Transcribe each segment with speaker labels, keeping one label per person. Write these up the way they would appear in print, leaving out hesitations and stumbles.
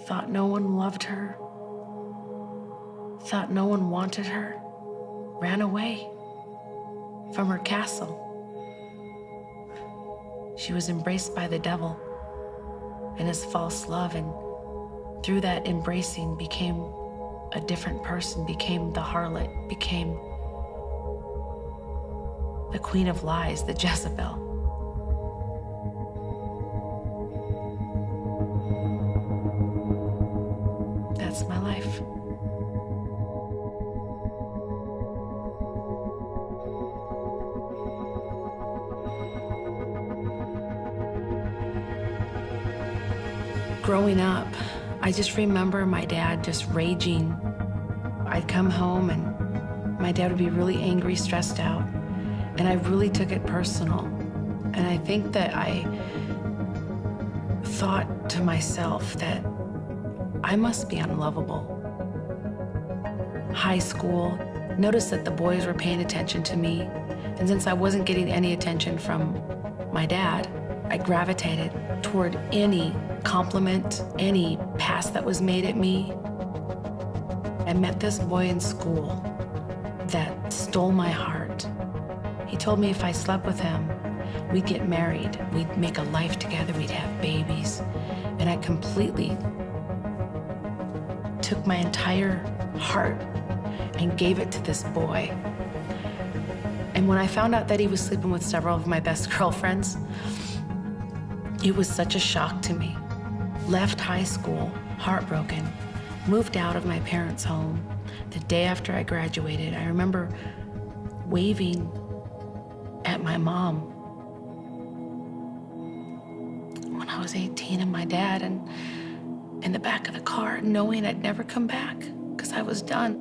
Speaker 1: thought no one loved her, thought no one wanted her, ran away from her castle. She was embraced by the devil and his false love, and through that embracing became a different person, became the harlot, became the queen of lies, the Jezebel. That's my life. Growing up, I just remember my dad just raging. I'd come home and my dad would be really angry, stressed out, and I really took it personal. And I think that I thought to myself that I must be unlovable. High school, noticed that the boys were paying attention to me, and since I wasn't getting any attention from my dad, I gravitated toward any compliment, any pass that was made at me. I met this boy in school that stole my heart. He told me if I slept with him, we'd get married, we'd make a life together, we'd have babies. And I completely took my entire heart and gave it to this boy. And when I found out that he was sleeping with several of my best girlfriends, it was such a shock to me. Left high school, heartbroken, moved out of my parents' home. The day after I graduated, I remember waving at my mom when I was 18 and my dad, and in the back of the car, knowing I'd never come back because I was done.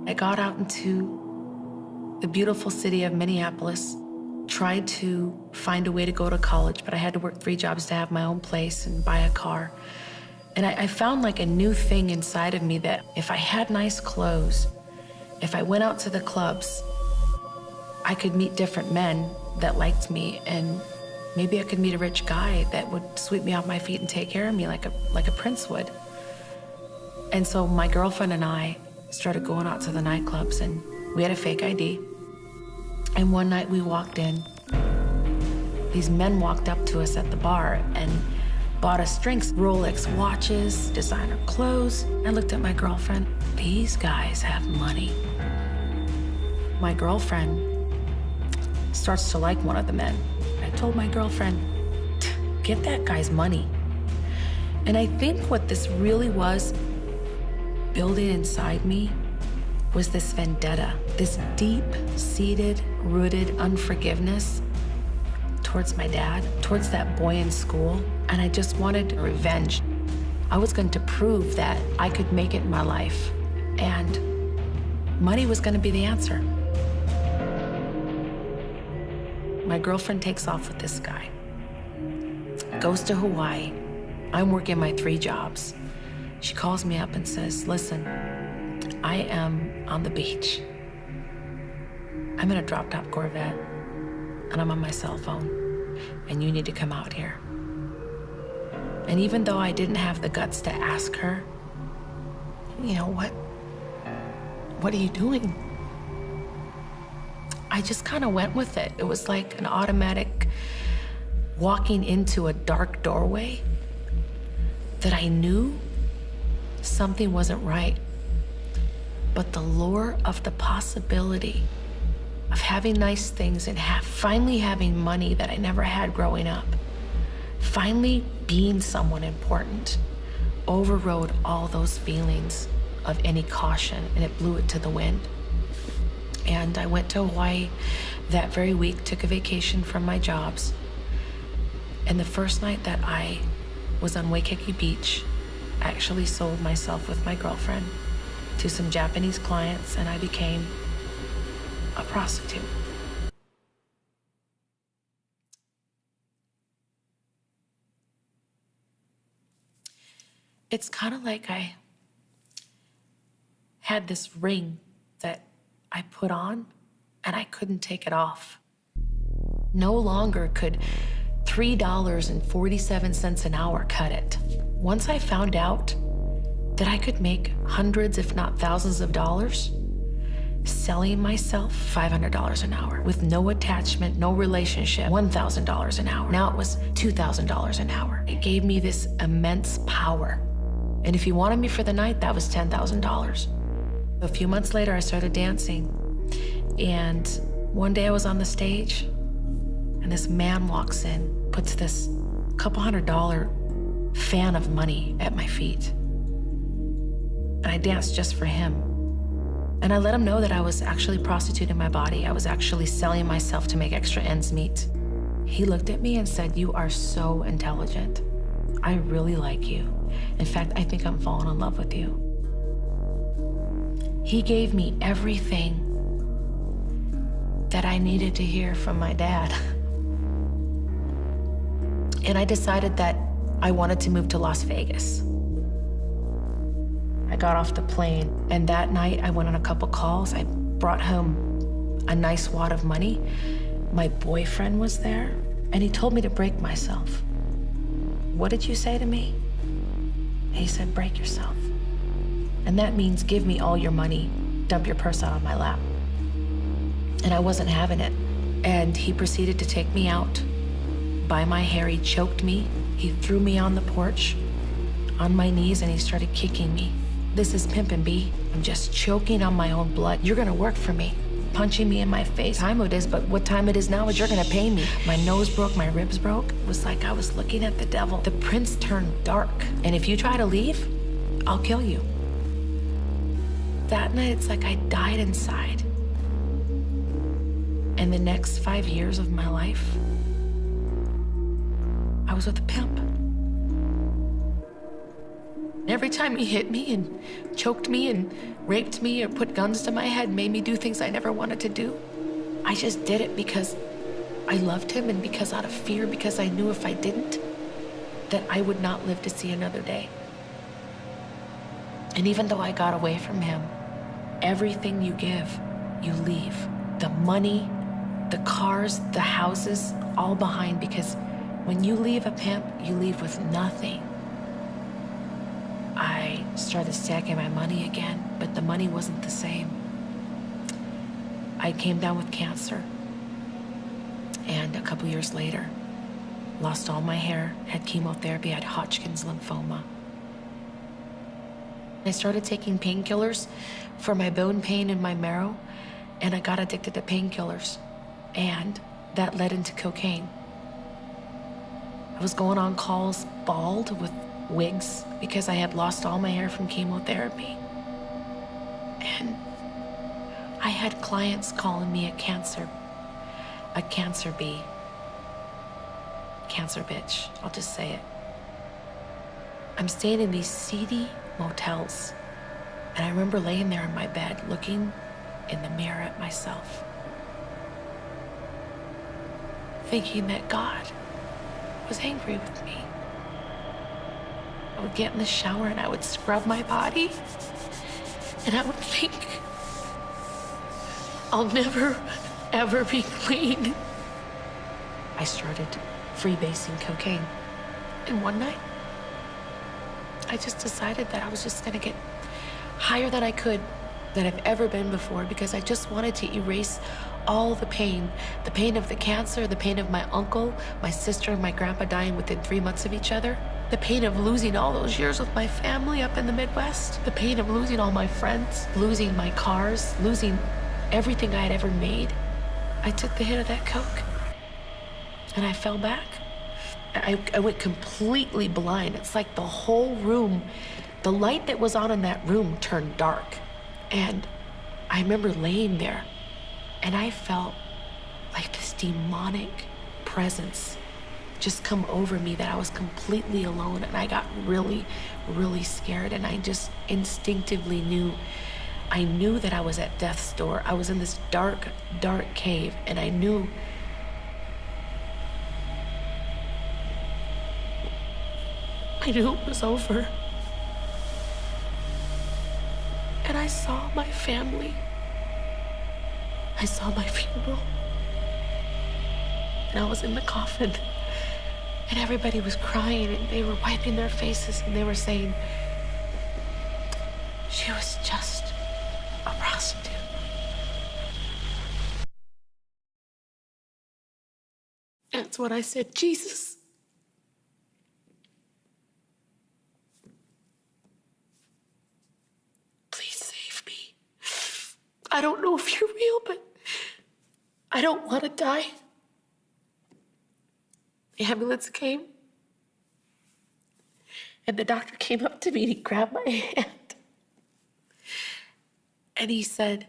Speaker 1: I got out into the beautiful city of Minneapolis, tried to find a way to go to college, but I had to work 3 jobs to have my own place and buy a car. And I found like a new thing inside of me that if I had nice clothes, if I went out to the clubs, I could meet different men that liked me, and maybe I could meet a rich guy that would sweep me off my feet and take care of me like a prince would. And so my girlfriend and I started going out to the nightclubs, and we had a fake ID. And one night we walked in. These men walked up to us at the bar and bought us drinks, Rolex watches, designer clothes. I looked at my girlfriend. These guys have money. My girlfriend starts to like one of the men. I told my girlfriend, get that guy's money. And I think what this really was building inside me was this vendetta, this deep-seated, rooted unforgiveness towards my dad, towards that boy in school. And I just wanted revenge. I was going to prove that I could make it in my life, and money was going to be the answer. My girlfriend takes off with this guy, goes to Hawaii. I'm working my 3 jobs. She calls me up and says, listen, I am on the beach. I'm in a drop-top Corvette, and I'm on my cell phone, and you need to come out here. And even though I didn't have the guts to ask her, you know, what are you doing? I just kind of went with it. It was like an automatic walking into a dark doorway that I knew something wasn't right. But the lure of the possibility of having nice things and finally having money that I never had growing up, finally being someone important, overrode all those feelings of any caution, and it blew it to the wind. And I went to Hawaii that very week, took a vacation from my jobs. And the first night that I was on Waikiki Beach, I actually sold myself with my girlfriend to some Japanese clients, and I became a prostitute. It's kind of like I had this ring that I put on and I couldn't take it off. No longer could $3.47 an hour cut it. Once I found out that I could make hundreds, if not thousands of dollars, selling myself $500 an hour with no attachment, no relationship, $1,000 an hour. Now it was $2,000 an hour. It gave me this immense power. And if you wanted me for the night, that was $10,000. A few months later, I started dancing. And one day I was on the stage, and this man walks in, puts this couple $100 fan of money at my feet. And I danced just for him. And I let him know that I was actually prostituting my body. I was actually selling myself to make extra ends meet. He looked at me and said, "You are so intelligent. I really like you. In fact, I think I'm falling in love with you." He gave me everything that I needed to hear from my dad. And I decided that I wanted to move to Las Vegas. I got off the plane, and that night I went on a couple calls. I brought home a nice wad of money. My boyfriend was there, and he told me to break myself. "What did you say to me?" He said, "Break yourself. And that means give me all your money, dump your purse out on my lap." And I wasn't having it. And he proceeded to take me out by my hair. He choked me. He threw me on the porch on my knees, and he started kicking me. "This is pimpin', B. I'm just choking on my own blood. You're gonna work for me." Punching me in my face. Time it is, but what time it is now is you're gonna pay me. My nose broke, my ribs broke. It was like I was looking at the devil. The prince turned dark. And if you try to leave, I'll kill you. That night, it's like I died inside. And the next 5 years of my life, I was with a pimp. Every time he hit me and choked me and raped me or put guns to my head, made me do things I never wanted to do, I just did it because I loved him and because out of fear, because I knew if I didn't, that I would not live to see another day. And even though I got away from him, everything you give, you leave. The money, the cars, the houses, all behind, because when you leave a pimp, you leave with nothing. I started stacking my money again, but the money wasn't the same. I came down with cancer, and a couple years later, lost all my hair, had chemotherapy, had Hodgkin's lymphoma. I started taking painkillers for my bone pain and my marrow, and I got addicted to painkillers, and that led into cocaine. I was going on calls bald with wigs because I had lost all my hair from chemotherapy. And I had clients calling me a cancer bee. Cancer bitch, I'll just say it. I'm staying in these seedy motels, and I remember laying there in my bed looking in the mirror at myself, thinking that God was angry with me. I would get in the shower and I would scrub my body, and I would think, I'll never, ever be clean. I started freebasing cocaine, and one night, I just decided that I was just gonna get higher than I could, than I've ever been before, because I just wanted to erase all the pain of the cancer, the pain of my uncle, my sister, and my grandpa dying within 3 months of each other, the pain of losing all those years with my family up in the Midwest, the pain of losing all my friends, losing my cars, losing everything I had ever made. I took the hit of that coke, and I fell back. I went completely blind. It's like the whole room, the light that was on in that room turned dark. And I remember laying there, and I felt like this demonic presence just come over me, that I was completely alone, and I got really, really scared, and I just instinctively knew. I knew that I was at death's door. I was in this dark, dark cave, and I knew it was over. And I saw my family. I saw my funeral. And I was in the coffin. And everybody was crying, and they were wiping their faces, and they were saying, she was just a prostitute. That's when I said, Jesus, please save me. I don't know if you're real, but I don't want to die. The ambulance came, and the doctor came up to me and he grabbed my hand. And he said,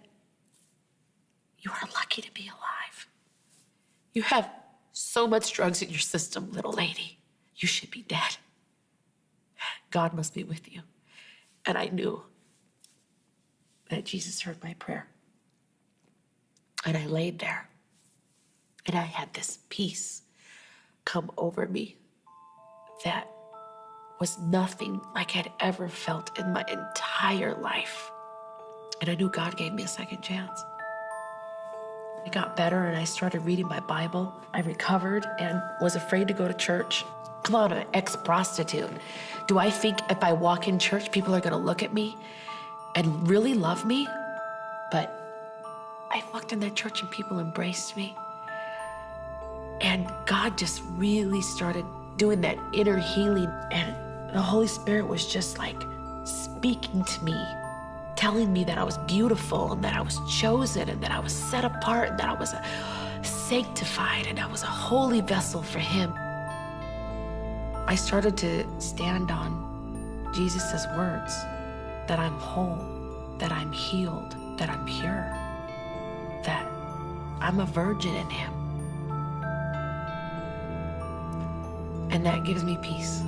Speaker 1: you are lucky to be alive. You have so much drugs in your system, little lady. You should be dead. God must be with you. And I knew that Jesus heard my prayer. And I laid there, and I had this peace come over me that was nothing like I'd ever felt in my entire life. And I knew God gave me a second chance. I got better, and I started reading my Bible. I recovered and was afraid to go to church. I'm not an ex-prostitute. Do I think if I walk in church, people are gonna look at me and really love me? But I walked in that church and people embraced me. And God just really started doing that inner healing. And the Holy Spirit was just like speaking to me, telling me that I was beautiful and that I was chosen and that I was set apart and that I was sanctified and I was a holy vessel for Him. I started to stand on Jesus' words, that I'm whole, that I'm healed, that I'm pure, that I'm a virgin in Him. And that gives me peace.